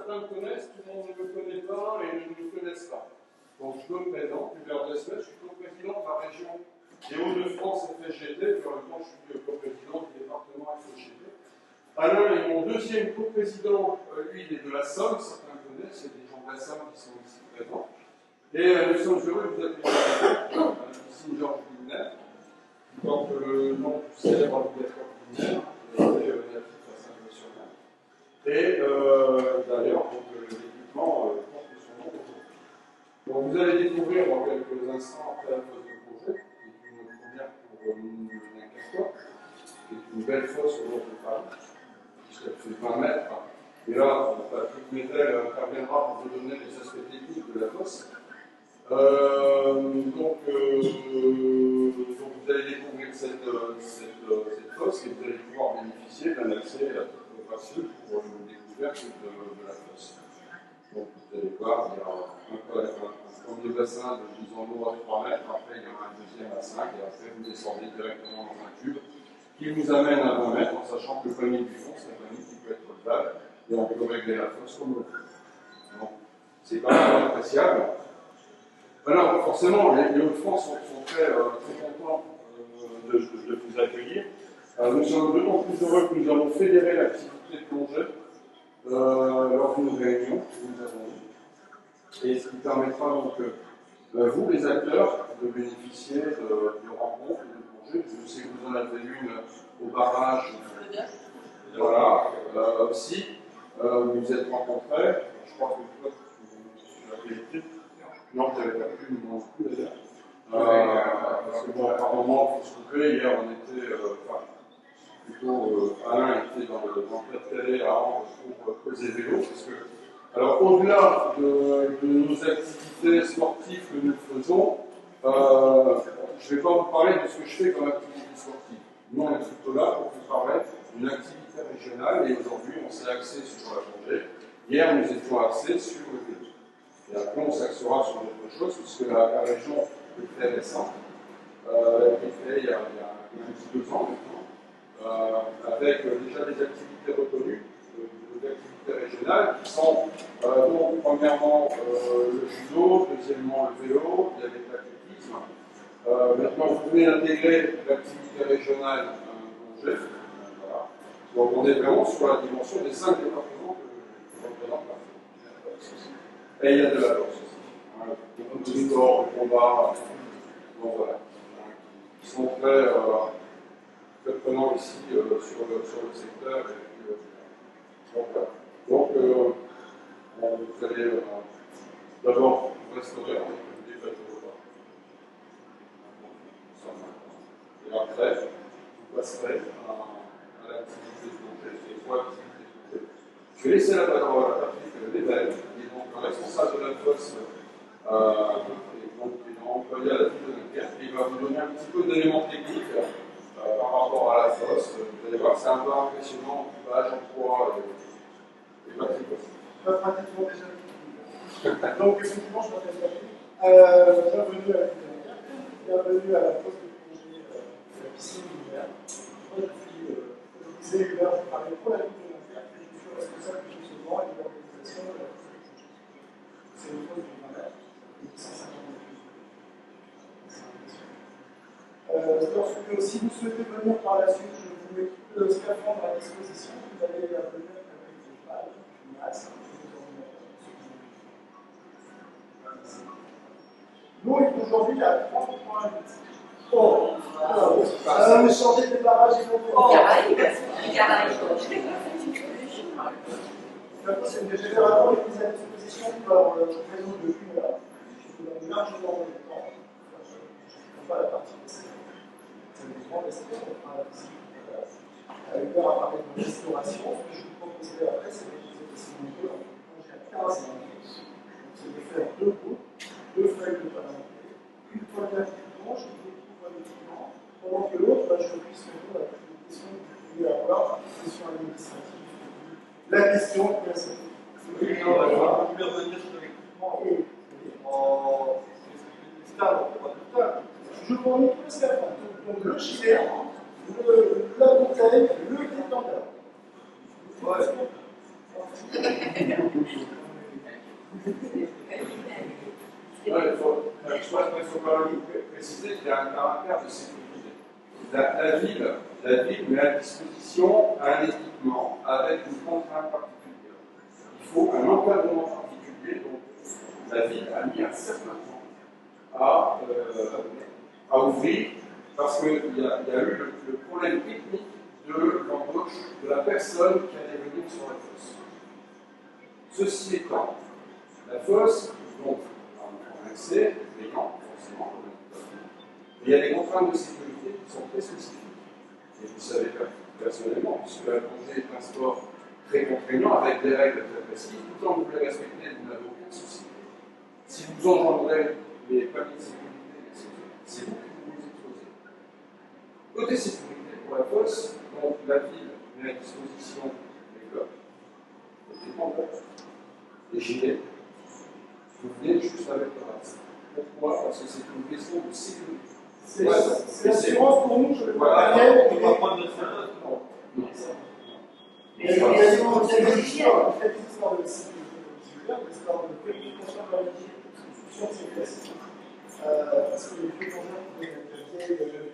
certains me connaissent, tout le monde ne me connaît pas et ne me connaissent pas. Donc je me présente, Hubert Desmet, je suis co-président de la région des Hauts-de-France FSGT, puis en même temps je suis co-président du département FSGT. Alain est mon deuxième co-président, lui il est de la Somme, certains me connaissent, il y a des gens de la Somme qui sont ici présents. Et nous sommes heureux de vous accueillir ici Georges Wigner, qui porte le nom du célèbre navigateur Wigner, natif à Saint-Louis-sur-Mer. Et d'ailleurs, l'équipement porte son nom aujourd'hui. Donc vous allez découvrir dans quelques instants après la fosse de projet, qui est une première pour Nienkercor, qui est une belle fosse au nord de Paris, puisqu'elle fait 20 mètres. Et là, Patrick Métel interviendra pour vous donner les aspects techniques de la fosse. Donc vous allez découvrir cette fosse et vous allez pouvoir bénéficier d'un accès facile pour une découverte de la fosse. Donc vous allez voir, il y a un premier bassin de mise en eau à 3 mètres, après il y aura un deuxième à 5 et après vous descendez directement dans un tube qui vous amène à 20 mètres en sachant que le panier du fond c'est un panier qui peut être relevable et on peut régler la fosse comme on veut. Donc c'est quand même appréciable. Alors, forcément, les Hauts-de-France sont très contents de vous accueillir. Nous sommes d'autant plus heureux que nous avons fédéré l'activité de plongée lors d'une réunion que nous avons eue. Et ce qui permettra donc, vous, les acteurs, de bénéficier de rencontres et de plongées. Je sais que vous en avez une au barrage. Voilà, aussi. Vous vous êtes rencontrés. Je crois que toi, tu l'as fait. Non, tu n'avais pas pu, non plus d'ailleurs. Parce que bon, par moment, il faut se couper. Hier, on était, plutôt, Alain était dans le Pas-de-Calais à Ange pour causer vélo. Parce que, alors, au-delà de nos activités sportives que nous faisons, je ne vais pas vous parler de ce que je fais comme activité sportive. Nous, on est plutôt là pour vous parler d'une activité régionale. Et aujourd'hui, on s'est axé sur la plongée. Hier, nous étions axés sur le vélo. Et après, on s'axera sur d'autres choses, puisque la région est très récente. Elle a été créée il y a un petit 2 ans maintenant, avec déjà des activités reconnues, des activités régionales, qui sont donc, premièrement, le judo, deuxièmement, le vélo, il y avait l'athlétisme. Maintenant, vous pouvez intégrer l'activité régionale plongée. Voilà. Donc, on est vraiment sur la dimension des 5 départements que représente la France. Et il y a de la force aussi. Beaucoup de sport, de combat, donc voilà, qui sont très prenants ici sur le secteur. Et puis, donc voilà. Donc, vous allez d'abord vous restaurer avec des fêtes de repas. Et après, vous passerez à l'activité de plongée, les 3 activités de plongée. Je vais laisser la parole à Patrick Métel, qui est donc le responsable de la fosse et donc qui est employé à la ville de Dunkerque. Il va vous donner un petit peu d'éléments techniques par rapport à la fosse. Vous allez voir, c'est un peu impressionnant, page en poids et Patrick aussi. Pratiquement déjà. Donc, effectivement, je m'appelle Patrick. Bienvenue à la ville de Dunkerque. Bienvenue à la fosse de plongée de la piscine d'hiver. Moi, je suis Hubert, je travaille pour la ville de Dunkerque et je suis responsable du fonctionnement et de l'organisation de la fosse de plongée. C'est une fosse de 20 mètres, de 150 mètres. Lorsque, si vous souhaitez venir par la suite, je vous mets tout le scaphandre à disposition. Vous allez venir avec des balles, une masse, des ordinateurs. L'eau est aujourd'hui à 3,8. Oh, on a changé de barrage et c'est des générateurs mis à disposition par le réseau de Cumula, qui vous donne largement de temps. Je ne pas la partie c'est une grande restauration, on fera la visite. Hubert a parlé de restauration. Ce que je vous proposerai après, c'est d'utiliser des signaux jusqu'à 15 minutes. C'est de faire 2 groupes, 2 feuilles de palanquée, une toile qui plonge, une toile d'équipement, pendant que l'autre, je puisse répondre à toutes les questions que vous pouvez avoir, questions administratives. La question, bien sûr. Oui, on va revenir sur l'équipement en je vous montre tout ça. Donc le gilet, la bouteille, le détendeur. Ouais. Je crois qu'il faut quand même préciser qu'il y a un caractère de sécurité. La ville met à disposition un équipement avec une contrainte particulière. Il faut un encadrement particulier, donc la ville a mis un certain temps à ouvrir, parce qu'il y a eu le problème technique de l'embauche de la personne qui allait venir sur la fosse. Ceci étant, la fosse, donc, en accès, payant, forcément, mais il y a des contraintes de sécurité qui sont très spécifiques. Et vous savez personnellement, puisque la plongée est un sport très contraignant, avec des règles très précises, tout le temps que vous les respectez, vous n'avez aucun souci. Si vous engendrez les paliers de sécurité, c'est vous qui vous exposez. Côté sécurité, pour la fosse, donc la ville met à disposition des clubs, des pantalons, des gilets. Vous venez juste avec le reste. Pourquoi? Parce que c'est une question de sécurité. C'est l'assurance pour nous, je le vois. On ne peut pas prendre notre photo. Non. Il y a des histoires de sécurité, l'histoire de vérification de la discussion, c'est classique. Parce que les plongeurs,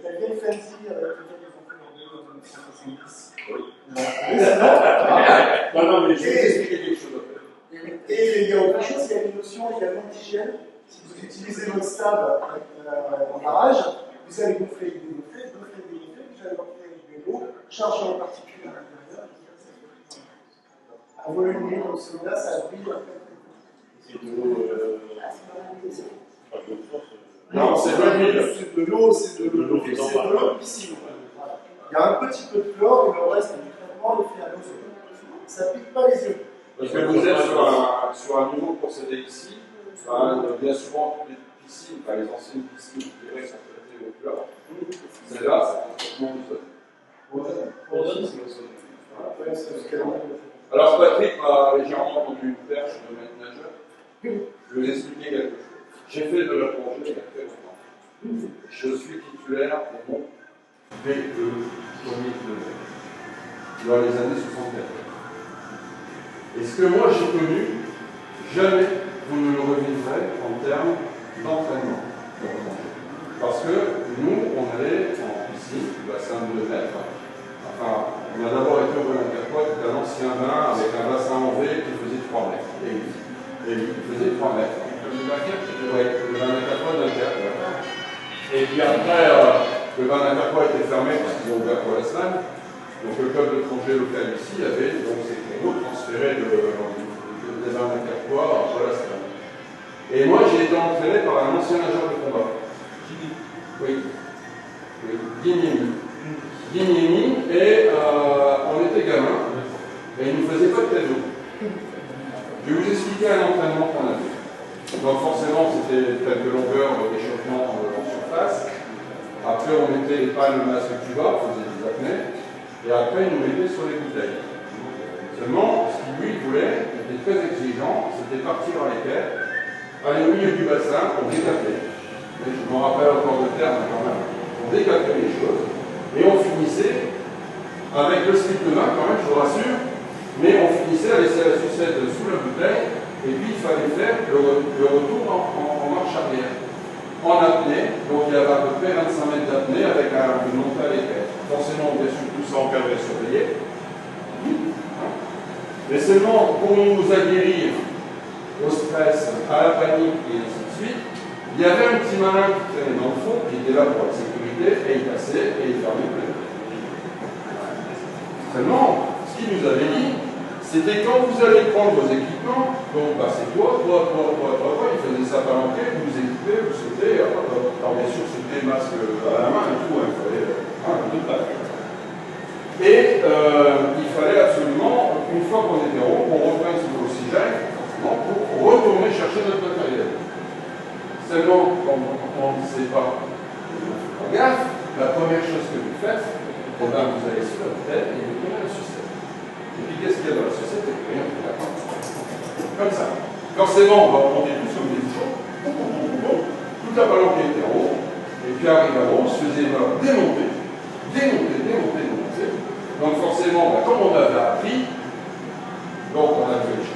la vieille fancy avec laquelle ils ont fait leur vidéo en 1970. Non, mais je vais expliquer quelque chose. Et il y a autre chose, il y a une notion également d'hygiène. Si vous utilisez votre stable en barrage, vous allez gonfler, vous allez gonfler de l'eau, charger en particules à l'intérieur. Un volume comme celui-là, ça brille en fait. C'est de l'eau. Non, c'est de l'eau, c'est de l'eau de piscine. Il y a un petit peu de chlore et le reste du traitement est fait à l'eau. Ça ne pique pas les yeux. Parce que vous êtes sur un niveau procédé ici, bien souvent toutes les piscines, les anciennes piscines qui restent sont traitées au chlore. Celle-là, c'est un traitement d'ozone. Alors Patrick m'a légèrement tendu une perche de maître nageur. Je vais vous expliquer quelque chose. J'ai fait de la plongée il y a très longtemps. Je suis titulaire de mon B2 premier degré dans les années 74. Et ce que moi j'ai connu, jamais vous ne le revivrez en termes d'entraînement. Parce que nous, on allait en piscine, bassin de 2 mètres. Enfin, on a d'abord été au Bonacapot, un ancien bain avec un bassin en V qui faisait 3 mètres. Et il faisait 3 mètres. Oui, le Bonacapot d'un cap. Et puis après, le Bonacapot était fermé parce qu'ils ont ouvert pour la semaine. Donc le club de plongée local ici avait donc ces créneaux transférés des Bonacapot pour la semaine. Et moi j'ai été entraîné par un ancien nageur de combat. Oui. Guignini, et on était gamins, et il ne nous faisait pas de cadeaux. Je vais vous expliquer un entraînement qu'on a fait. Donc forcément, c'était quelques longueurs d'échauffement en surface. Après, on mettait les palmes masques tuba, on faisait des apnées, et après, il nous mettait sur les bouteilles. Seulement, ce qu'il lui voulait, était très exigeant, c'était partir à l'équerre, aller au milieu du bassin, on décapait. Je me rappelle encore le terme quand même. On décapait les choses. Et on finissait avec le slip de main, quand même, je vous rassure, mais on finissait à laisser la sucette sous la bouteille, et puis il fallait faire le retour en marche arrière. En apnée, donc il y avait à peu près 25 mètres d'apnée avec une montée à l'équerre. Forcément, bien sûr, tout ça encadré, surveillé. Mais seulement pour nous aguerrir au stress, à la panique et ainsi de suite, il y avait un petit malin qui traînait dans le fond, qui était là pour la sécurité, et il passait et il fermait le plein. Seulement, ce qu'il nous avait dit, c'était quand vous allez prendre vos équipements, donc c'est toi, il faisait ça palanquer, vous vous équipez, vous sautez, alors bien sûr c'était masque à la main et tout, il fallait tout pas. Et il fallait absolument, une fois qu'on était en haut, qu'on reprenne son oxygène, pour retourner chercher notre matériel. Seulement, quand on ne sait pas, en gaffe, la première chose que vous faites, vous allez sur la bouteille et vous prenez la sucette. Et puis qu'est-ce qu'il y a dans la sucette? Rien, comme ça. Quand c'est bon, on va remonter tous comme des bouchons. Toute la palanque était en haut. Et puis arrive en haut, on se faisait démonter. Donc forcément, comme on avait appris, donc on a fait les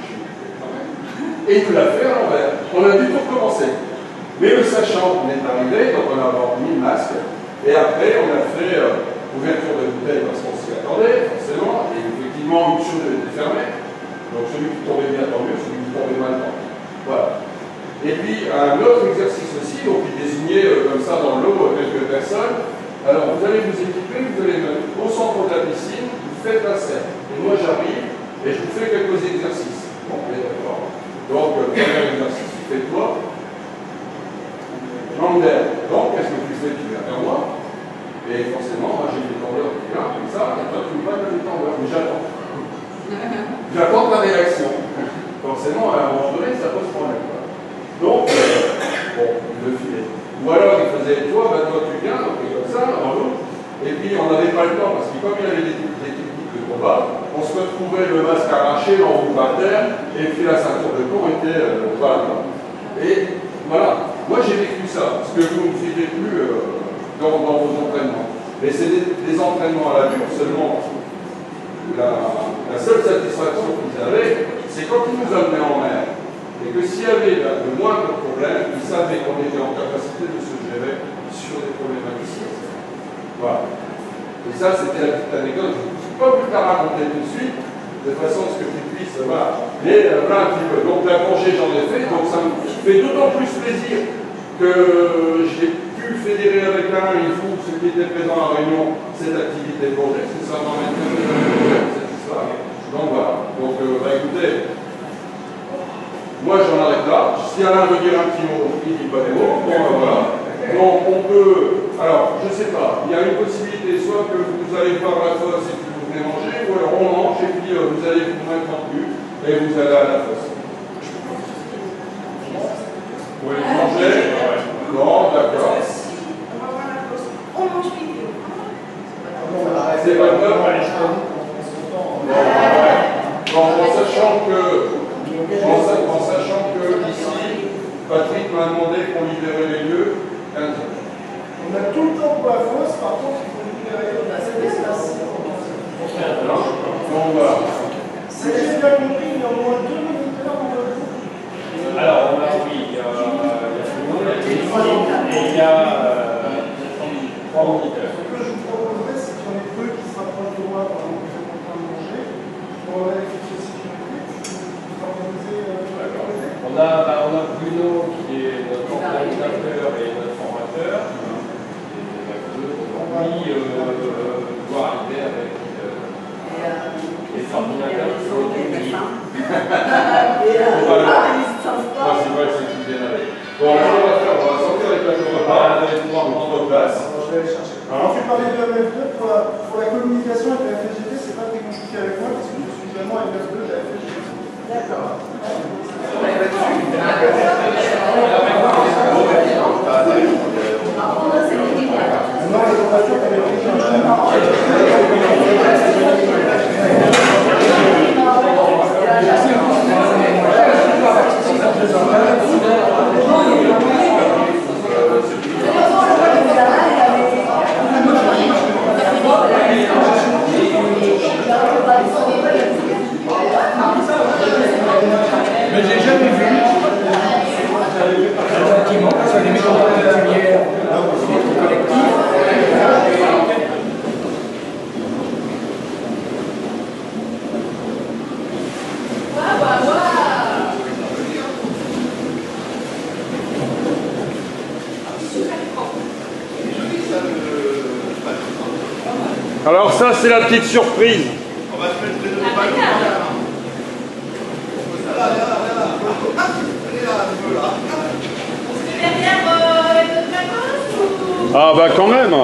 Et il nous l'a fait à l'envers. On a dû tout recommencer. Mais le sachant, on est arrivé, donc on a mis le masque. Et après, on a fait ouverture de bouteille parce qu'on s'y attendait, forcément. Et effectivement, une chose était fermée. Donc celui qui tombait bien, tant mieux, celui qui tombait mal, tant mieux. Voilà. Et puis, un autre exercice aussi, donc il désignait comme ça dans l'eau quelques personnes. Alors, vous allez vous équiper, vous allez au centre de la piscine, vous faites un cercle. Et moi, j'arrive et je vous fais quelques exercices. Bon, d'accord. Donc, premier exercice, fais-toi. Jambe d'air. Donc, qu'est-ce que tu fais? Tu viens vers moi. Et forcément, moi, j'ai des tendeurs qui viennent comme ça, et toi, tu me parles de des tendeurs. Mais j'attends. J'attends ta réaction. Forcément, à un moment donné, ça pose problème. Donc, bon, le filet. Ou alors, il faisait, toi, tu viens, donc comme ça, en l'eau. Et puis, on n'avait pas le temps, parce que comme il y avait des techniques de combat, on se retrouvait le masque arraché, en roue par terre, et puis la ceinture de pont était, voilà. Et voilà. Moi, j'ai vécu ça, ce que vous ne vivez plus dans vos entraînements. Mais c'est des entraînements à la dure, seulement la seule satisfaction qu'ils avaient, c'est quand ils nous amenaient en mer. Et que s'il y avait le moindre problème, ils savaient qu'on était en capacité de se gérer sur des problématiques. Voilà. Et ça, c'était la petite anecdote. Je ne suis pas plus tard raconter tout de suite, de façon à ce que tu puisses, voilà. Mais voilà un petit peu. Donc la plongée, j'en ai fait, donc ça me fait d'autant plus plaisir que j'ai pu fédérer avec un, il faut, ceux qui étaient présents à la réunion, cette activité plongée, parce que ça m'emmène cette histoire. Donc voilà. Donc, écoutez, moi j'en arrête là. Si Alain veut dire un petit mot, il dit pas des mots. Bon, voilà. Donc on peut. Alors, je sais pas, il y a une possibilité, soit que vous allez voir la fosse et puis vous venez manger, ou alors on mange et puis vous allez vous mettre en cul et vous allez à la fosse. Vous voulez manger? Non, d'accord. On mange vidéo. C'est pas grave. Bon, en sachant que ici, Patrick m'a demandé qu'on libérait les lieux 15 heures. On a tout le temps pour la fosse, par contre, il faut libérer cet espace. Donc voilà. Si j'ai bien compris, il y a au moins 2 moniteurs en dehors. Alors, on a, oui, il y a il y a 3 moniteurs. Ce que je vous proposerais, c'est qu'il y en ait 2 qui se rapprochent de moi pendant que vous êtes en train de manger. Pour vérifier sécurité, vous organisez. On a Bruno qui est notre organisateur et notre formateur. Lui doit arriver avec les ordinateurs qui sont C'est vrai, c'est qu'il vient avec. Bon, on va sortir avec la caméra, vous allez pouvoir prendre place. Je vais aller chercher. Alors, je vais parler de MF2 pour la communication avec la FGT, c'est pas très compliqué avec moi parce que je suis vraiment MF2 de la FGT. D'accord. Non, les températures, t'avais pris un Mais j'ai jamais vu effectivement que ça les méthodes particulières collectif. Alors ça, c'est la petite surprise. On va se mettre les deux Ah bah quand même.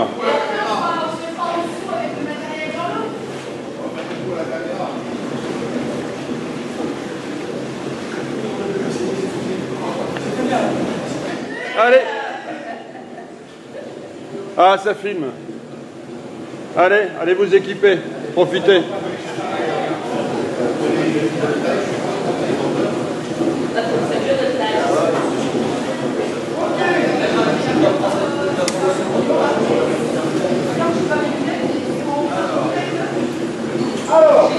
Allez. Ah, ça filme. Allez, allez vous équiper. Profitez. Alors,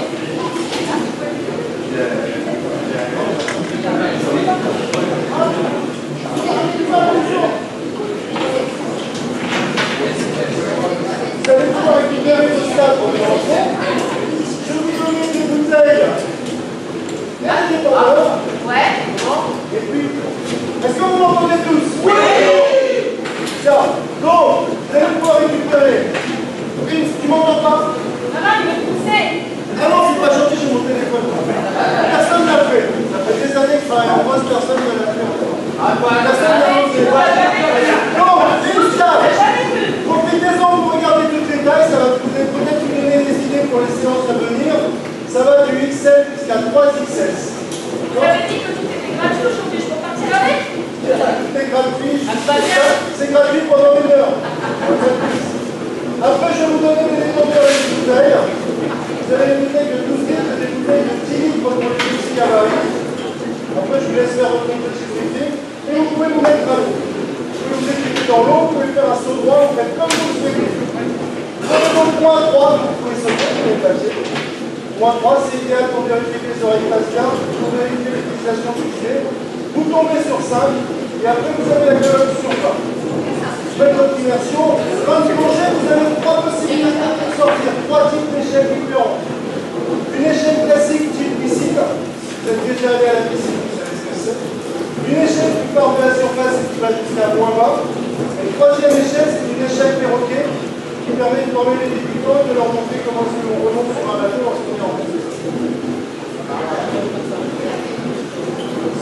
dans l'eau, vous pouvez faire un saut droit, vous faites comme vous souhaitez. Vous prenez donc moins 3, vous pouvez sauter, vous pouvez passer. Moins 3, c'est idéal pour vérifier que les oreilles passent bien, pour vérifier l'utilisation fixée. Vous tombez sur 5, et après vous avez la colonne sur 20. Faites votre immersion. Quand vous plongez, vous avez 3 possibilités pour sortir. 3 types d'échelles différents. Une échelle classique type piscine. Vous êtes déjà allé à la piscine, vous savez ce que c'est. Une échelle qui part de la surface et qui va jusqu'à moins bas. Et une troisième échelle, c'est une échelle perroquet qui permet de former les débutants et de leur montrer comment est-ce qu'on remonte sur un bateau lorsqu'on est en route.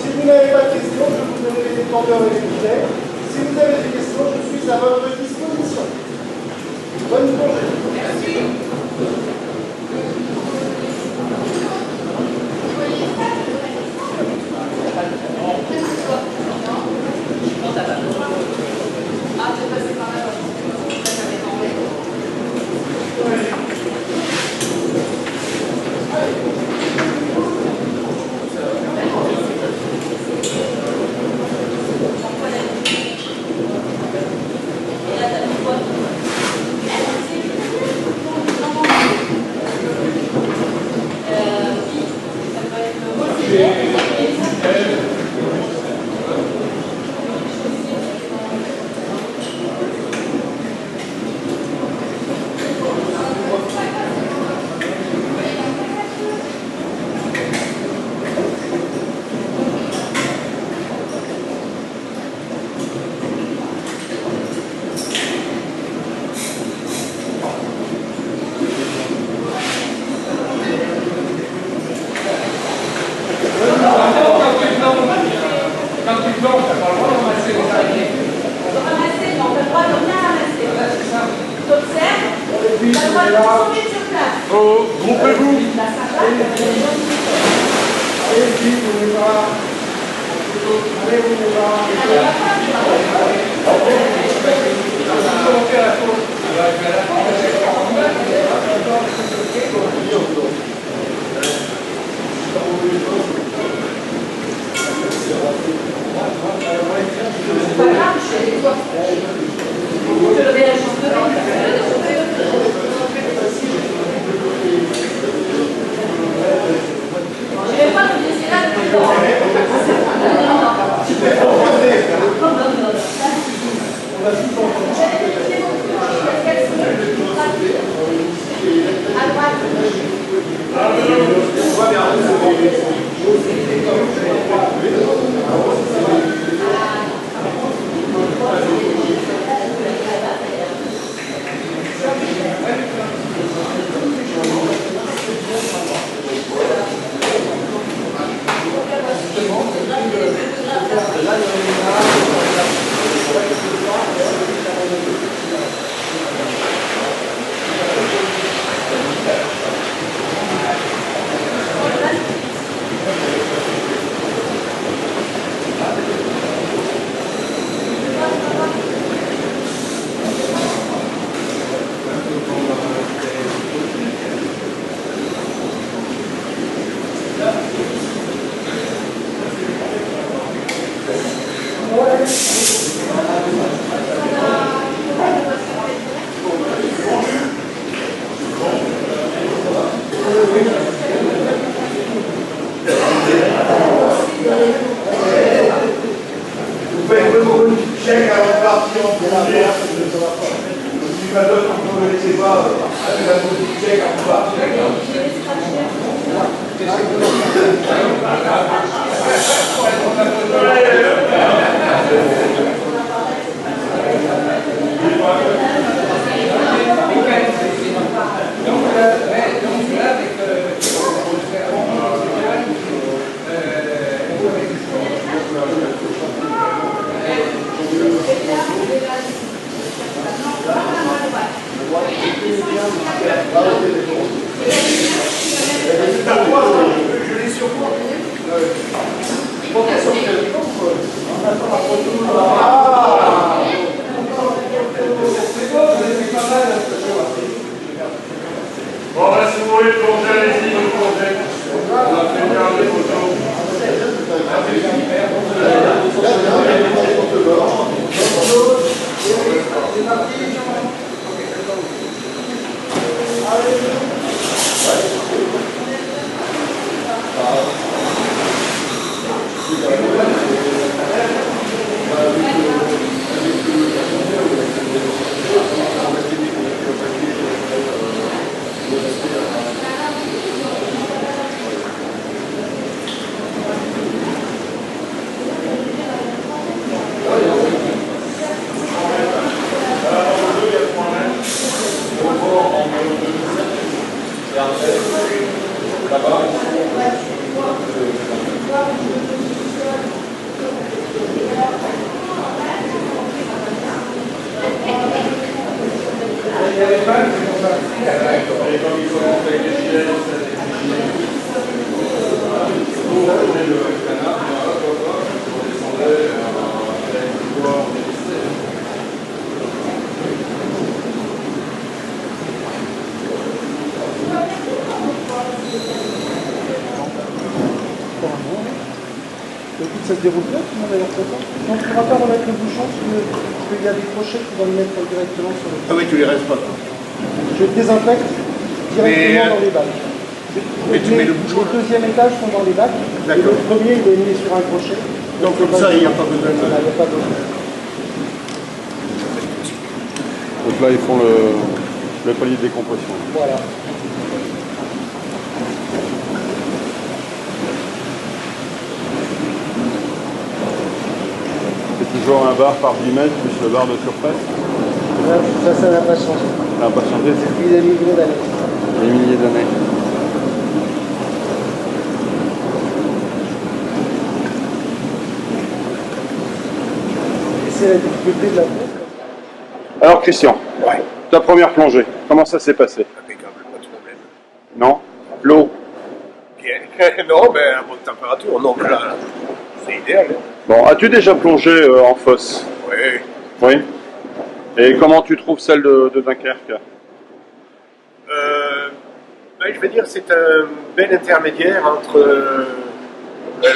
Si vous n'avez pas de questions, je vais vous donner les détendeurs et les bouteilles. Si vous avez des questions, je suis à votre disposition. Bonne plongée. Merci. Et comme il faut monter avec les chiens, ça vous prenez le canard, vous descendez avec le bois, on est lissé. Écoute, ça se déroule bien, tout le monde a l'air content. Donc, tu ne pourras pas remettre le bouchon parce qu'il y a des crochets qui vont le mettre directement sur le. Ah oui, tu les restes pas. Je désinfecte directement dans les bacs. Mais tu mets le bouchon. Le deuxième étage sont dans les bacs. Et le premier, il est mis sur un crochet. Donc comme ça, il n'y a pas besoin de... Il n'y a pas besoin. Donc là, ils font le palier de décompression. Voilà. C'est toujours un bar par 10 mètres plus le bar de surface. Ça n'a pas changé. Ça n'a pas changé Depuis des milliers d'années. des milliers d'années. Et c'est la difficulté de la plonge. Alors Christian, Ouais, ta première plongée, comment ça s'est passé? impeccable, pas de problème. Non? L'eau? Bien. Non, mais à bonne température, donc là, c'est idéal. Bon, as-tu déjà plongé en fosse? Oui. Oui. Et comment tu trouves celle de Dunkerque? Ben, je vais dire c'est un bel intermédiaire entre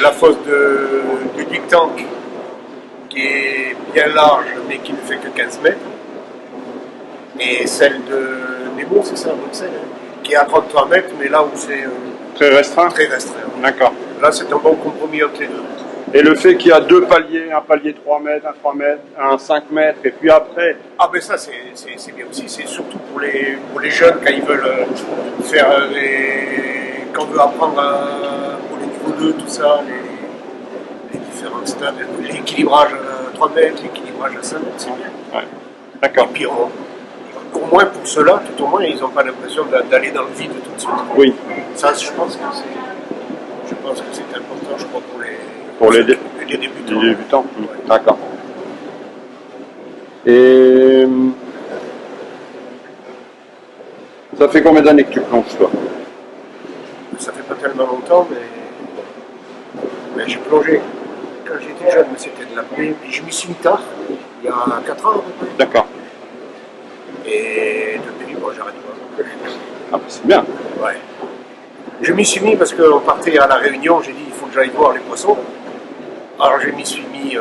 la fosse du Big Tank, qui est bien large, mais qui ne fait que 15 mètres, et celle de Nemo, c'est ça, Bruxelles, qui est à 33 mètres, mais là où c'est Très restreint? très restreint. D'accord. Là, c'est un bon compromis entre les deux. Et le fait qu'il y a deux paliers, un palier 3 mètres, un 3 mètres, un 5 mètres, et puis après... Ah ben ça c'est bien aussi, c'est surtout pour les jeunes quand ils veulent faire quand on veut apprendre pour les niveaux 2, tout ça, les différents stades, l'équilibrage à 3 mètres, l'équilibrage à 5 mètres, c'est bien. Ouais. D'accord. Et puis au moins pour ceux-là, tout au moins, ils n'ont pas l'impression d'aller dans le vide tout de suite. Oui. Ça, je pense que c'est important, je crois, Pour les débutants. Les débutants. Ouais. D'accord. Et ça fait combien d'années que tu plonges, toi? Ça fait pas tellement longtemps, mais j'ai plongé quand j'étais jeune, mais c'était de l'apnée. Puis je m'y suis mis tard, il y a 4 ans à peu près. D'accord. Et depuis, bon, j'arrête pas. Ah, bah, c'est bien. Ouais. Je m'y suis mis parce qu'on partait à la Réunion, j'ai dit il faut que j'aille voir les poissons. Alors je m'y suis mis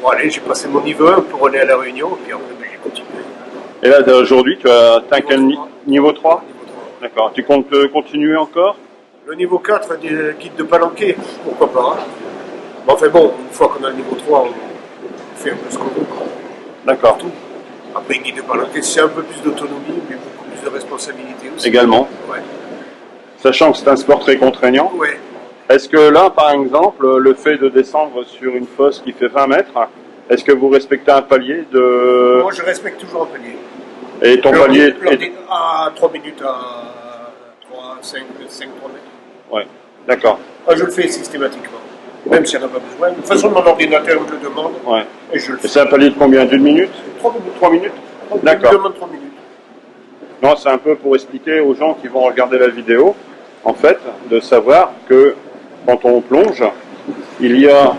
pour aller, j'ai passé mon niveau 1 pour aller à la Réunion, et puis après j'ai continué. Et là, aujourd'hui, tu as atteint quel niveau 3? Niveau 3. D'accord. Tu comptes continuer encore? Le niveau 4 du guide de Palanquet, pourquoi pas. Mais enfin bon, une fois qu'on a le niveau 3, on fait un peu ce qu'on veut. D'accord. Tout. Après, guide de Palanquet, c'est un peu plus d'autonomie, mais beaucoup plus de responsabilité aussi. Également. Ouais. Sachant que c'est un sport très contraignant. Ouais. Est-ce que là, par exemple, le fait de descendre sur une fosse qui fait 20 mètres, est-ce que vous respectez un palier de... Moi, je respecte toujours un palier. Et ton palier... À 3 minutes, à 5, 3 mètres. Ouais, d'accord. Ah, je le fais systématiquement. Même s'il n'y en a pas besoin. De toute façon, mon ordinateur me le demande. Ouais. Et je le Et fais. c'est un palier de combien? D'une minute? 3 minutes. 3 minutes? Il me D'accord. demande 3 minutes. Non, c'est un peu pour expliquer aux gens qui vont regarder la vidéo, en fait, de savoir que quand on plonge, il y a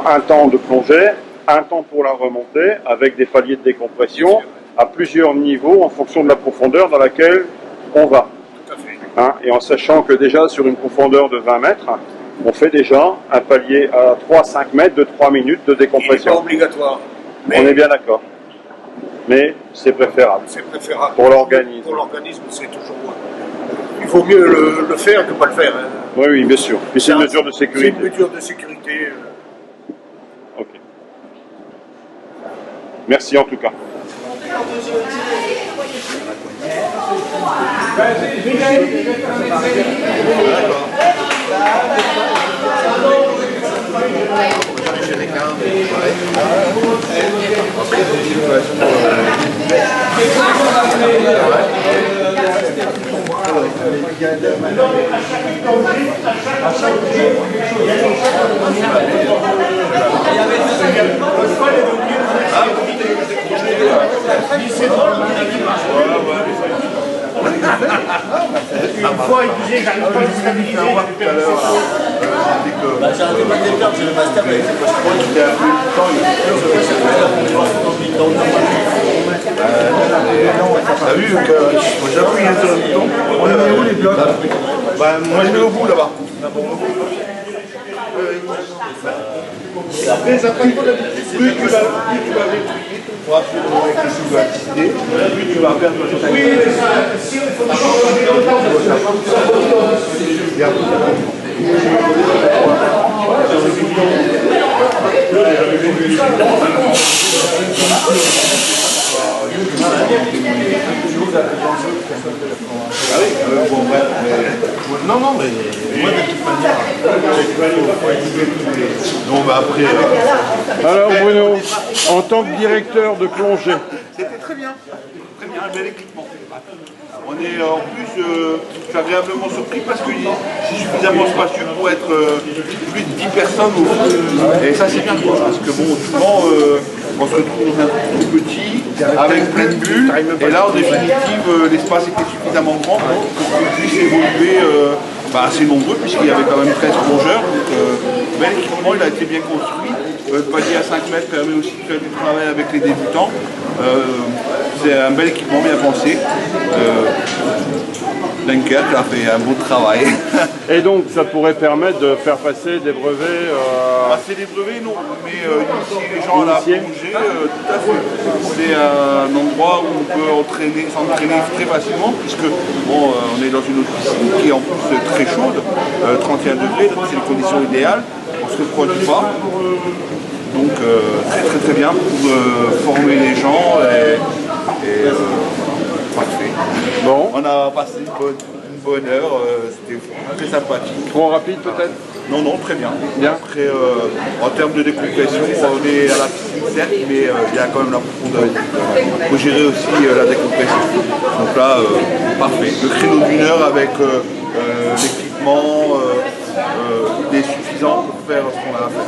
un temps de plongée, un temps pour la remontée, avec des paliers de décompression à plusieurs niveaux en fonction de la profondeur dans laquelle on va. Tout à fait. Hein, et en sachant que déjà sur une profondeur de 20 mètres, on fait déjà un palier à 3-5 mètres de 3 minutes de Il n'est pas décompression. obligatoire. On est bien d'accord. Mais c'est préférable. C'est préférable. Pour l'organisme. Pour l'organisme, c'est toujours bon. Il vaut mieux le faire que pas le faire. Hein. Oui, oui, bien sûr. Puis c'est une mesure de C'est sécurité. une mesure de sécurité. Ok. Merci en tout cas. Une fois, il disait, j'arrive pas à le stabiliser. J'arrêtais pas de les perdre, j'ai le master avec les poches pro qui était un peu du temps, il T'as vu que j'appuie sur le bouton. On les met où les blocs? Moi je mets au bout là-bas. Après, ça prend trop d'habitude. Plus tu vas réussir ton poids avec ce que tu vas décider, plus tu vas perdre ton temps. Oui, mais si il faut changer le temps, ah oui, bon bref, mais... Non, non, mais moi de toute manière, non, bah après... Alors Bruno, en tant que directeur de plongée. C'était très bien, un bel équipement. On est en plus, je suis agréablement surpris parce que c'est suffisamment spacieux pour être plus de 10 personnes au fond. Et ça c'est bien quoi, parce que bon, souvent on se retrouve dans un tout petit, avec plein de bulles, et là en définitive l'espace était suffisamment grand pour qu'on puisse évoluer assez nombreux, puisqu'il y avait quand même 13 plongeurs. Donc bel équipement, il a été bien construit. Le palier à 5 mètres permet aussi de faire du travail avec les débutants. C'est un bel équipement bien pensé. Dunkerque a fait un beau travail. Et donc ça pourrait permettre de faire passer des brevets Passer des brevets, non, mais initier les gens à la plongée, tout à fait. C'est un endroit où on peut s'entraîner très facilement, puisque bon, on est dans une autre piscine qui est en plus très chaude, 31 degrés, donc c'est les conditions idéales, on ne se refroidit pas. Donc très bien pour former les gens et parfait. Bon. On a passé une bonne heure, c'était très sympathique. Trop rapide peut-être? Non, très bien. Bien. Après, en termes de décompression, on est à la piscine certes, mais il y a quand même la profondeur. Il faut gérer aussi la décompression. Donc là, parfait. Le créneau d'une heure avec l'équipement, il est suffisant pour faire ce qu'on a à faire.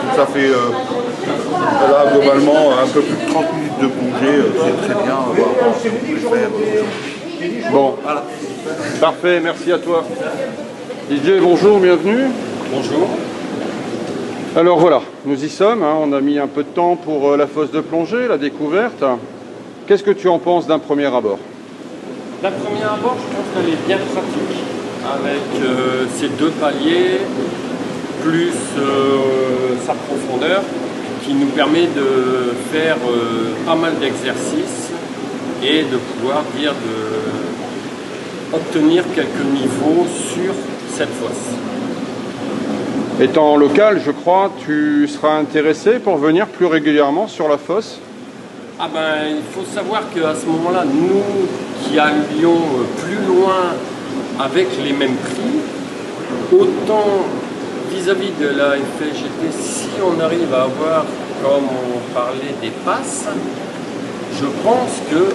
Donc ça fait là globalement un peu plus de 30 minutes de plongée, c'est très bien. On va voir ce qu'on peut faire. Bon, Voilà. parfait, merci à toi. Didier, bonjour, bienvenue. Bonjour. Alors voilà, nous y sommes, hein, on a mis un peu de temps pour la fosse de plongée, la découverte. Qu'est-ce que tu en penses d'un premier abord? D'un premier abord, je pense qu'elle est bien pratique, avec ces deux paliers, plus sa profondeur, qui nous permet de faire pas mal d'exercices et de pouvoir obtenir quelques niveaux sur cette fosse. Étant local, je crois, tu seras intéressé pour venir plus régulièrement sur la fosse? Ah ben, il faut savoir qu'à ce moment-là, nous qui allions plus loin avec les mêmes prix, autant vis-à-vis de la FGT, si on arrive à avoir, comme on parlait, des passes, je pense que,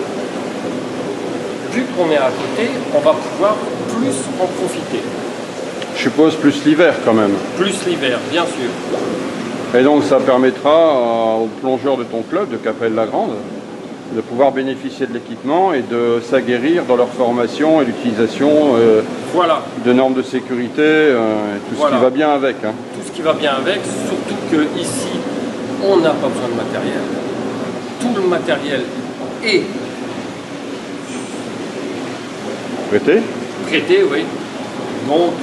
vu qu'on est à côté, on va pouvoir plus en profiter. Je suppose plus l'hiver quand même. Plus l'hiver, bien sûr. Et donc ça permettra aux plongeurs de ton club, de Capelle-la-Grande, de pouvoir bénéficier de l'équipement et de s'aguerrir dans leur formation et l'utilisation voilà. de normes de sécurité et tout ce qui va bien avec. Hein. Tout ce qui va bien avec, surtout qu'ici, on n'a pas besoin de matériel. Tout le matériel est Prêté? prêté, oui. Donc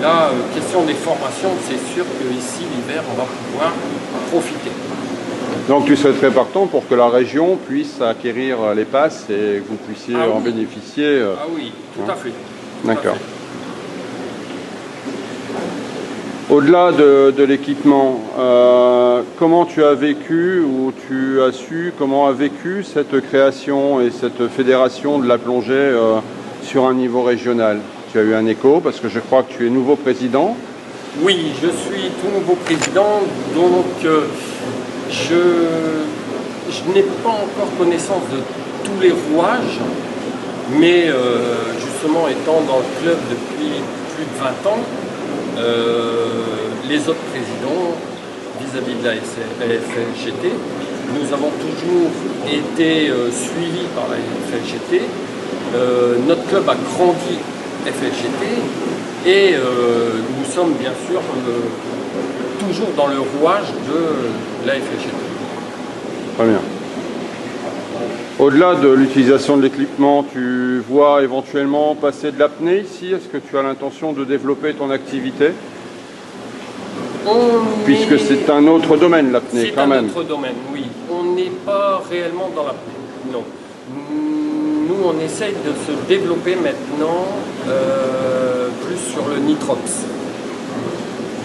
là, question des formations, c'est sûr qu'ici, l'hiver, on va pouvoir profiter. Donc tu serais très partant pour que la région puisse acquérir les passes et que vous puissiez en bénéficier. Ah oui, tout à fait. D'accord. Au-delà de l'équipement, comment tu as vécu ou tu as su comment a vécu cette création et cette fédération de la plongée sur un niveau régional? Tu as eu un écho parce que je crois que tu es nouveau président. Oui, je suis tout nouveau président, donc je n'ai pas encore connaissance de tous les rouages, mais justement étant dans le club depuis plus de 20 ans, les autres présidents vis-à-vis de la FGT nous avons toujours été suivis par la FLGT. Notre club a grandi FLGT et nous sommes bien sûr toujours dans le rouage de la FLGT. Très bien. Au-delà de l'utilisation de l'équipement, tu vois éventuellement passer de l'apnée ici? Est-ce que tu as l'intention de développer ton activité? Puisque c'est un autre domaine, l'apnée, quand même. C'est un autre domaine, oui. On n'est pas réellement dans l'apnée, non. Nous, on essaye de se développer maintenant plus sur le nitrox.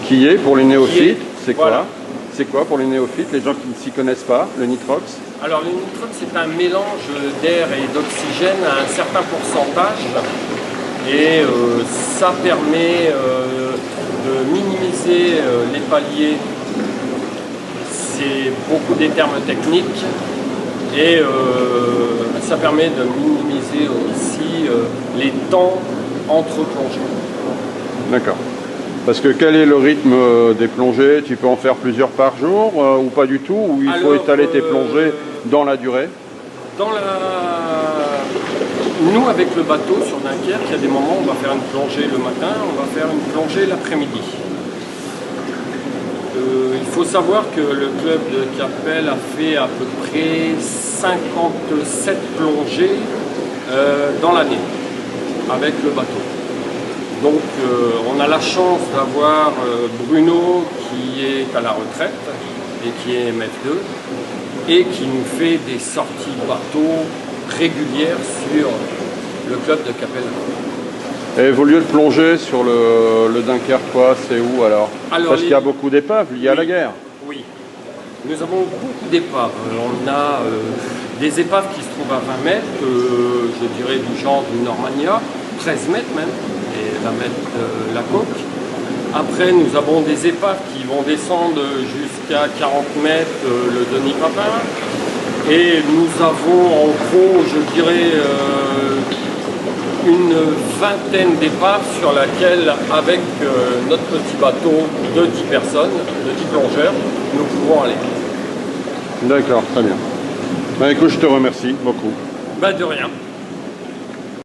Qui est, pour les néophytes, c'est quoi? Voilà. C'est quoi pour les néophytes, les gens qui ne s'y connaissent pas, le nitrox? Alors le nitrox, c'est un mélange d'air et d'oxygène à un certain pourcentage. Et ça permet de minimiser les paliers. C'est beaucoup des termes techniques. Et ça permet de minimiser aussi les temps entre plongées. D'accord. Parce que quel est le rythme des plongées? Tu peux en faire plusieurs par jour ou pas du tout? Ou il faut étaler tes plongées dans la durée? Nous, avec le bateau sur Dunkerque, il y a des moments où on va faire une plongée le matin, on va faire une plongée l'après-midi. Il faut savoir que le club de Capelle a fait à peu près 57 plongées dans l'année avec le bateau. Donc on a la chance d'avoir Bruno qui est à la retraite et qui est MF2 et qui nous fait des sorties bateau régulières sur le club de Capelle. Et vos lieux de plongée sur le Dunkerquois, c'est où alors? Parce qu'il y a beaucoup d'épaves liées à la guerre. Oui, nous avons beaucoup d'épaves. On a des épaves qui se trouvent à 20 mètres, je dirais du genre du Normania, 13 mètres même, et 20 mètres la coque. Après, nous avons des épaves qui vont descendre jusqu'à 40 mètres, le Denis Papin. Et nous avons en gros, je dirais, une vingtaine d'épaves sur laquelle, avec notre petit bateau de 10 personnes, de 10 plongeurs, nous pouvons aller. D'accord, très bien. Écoute, je te remercie beaucoup. De rien.